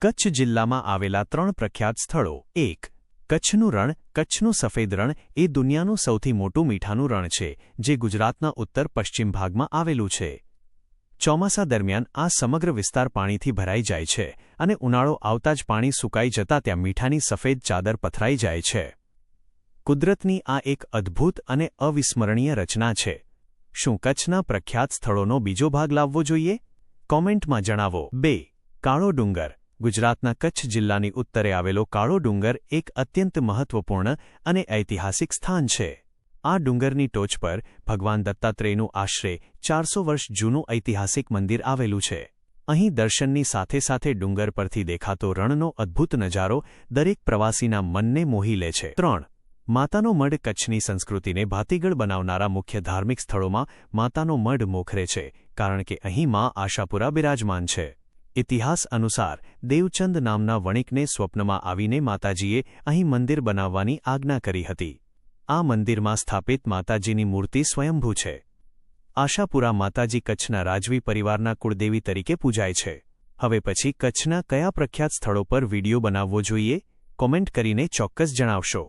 કચ્છ જિલ્લામાં આવેલા 3 પ્રખ્યાત સ્થળો 1. કચ્છનું રણ. કચ્છનું સફેદ રણ એ દુનિયાનું સૌથી મોટું મીઠાનું રણ છે, જે ગુજરાતના ઉત્તર-પશ્ચિમ ભાગમાં આવેલું છે. ચોમાસા દરમિયાન આ સમગ્ર વિસ્તાર પાણીથી ભરાઈ જાય છે અને ઉનાળો આવતા જ પાણી સુકાઈ જતાં ત્યાં મીઠાની સફેદ ચાદર પથરાઈ જાય છે. કુદરતની આ એક અદ્ભુત અને અવિસ્મરણીય રચના છે. શું કચ્છના પ્રખ્યાત સ્થળોનો બીજો ભાગ લાવવો જોઈએ? કોમેન્ટમાં જણાવો. 2. કાળો ડુંગર. ગુજરાતના કચ્છ જિલ્લાની ઉત્તરે આવેલો કાળો ડુંગર એક અત્યંત મહત્વપૂર્ણ અને ઐતિહાસિક સ્થાન છે. આ ડુંગરની ટોચ પર ભગવાન દત્તાત્રેયનું આશરે 400 વર્ષ જૂનું ઐતિહાસિક મંદિર આવેલું છે. અહીં દર્શનની સાથે સાથે ડુંગર પરથી દેખાતો રણનો અદ્ભુત નજારો દરેક પ્રવાસીના મનને મોહી લે છે. 3. માતાનો મઢ. કચ્છની સંસ્કૃતિને ભાતીગળ બનાવનારા મુખ્ય ધાર્મિક સ્થળોમાં માતાનો મઢ મોખરે છે, કારણ કે અહીં માં આશાપુરા બિરાજમાન છે. ઇતિહાસ અનુસાર દેવચંદ નામના વણિકને સ્વપ્નમાં આવીને માતાજીએ અહીં મંદિર બનાવવાની આજ્ઞા કરી હતી. આ મંદિરમાં સ્થાપિત માતાજીની મૂર્તિ સ્વયંભૂ છે. આશાપુરા માતાજી કચ્છના રાજવી પરિવારના કુળદેવી તરીકે પૂજાય છે. હવે પછી કચ્છના કયા પ્રખ્યાત સ્થળો પર વિડિયો બનાવવો જોઈએ? કોમેન્ટ કરીને ચોક્કસ જણાવશો.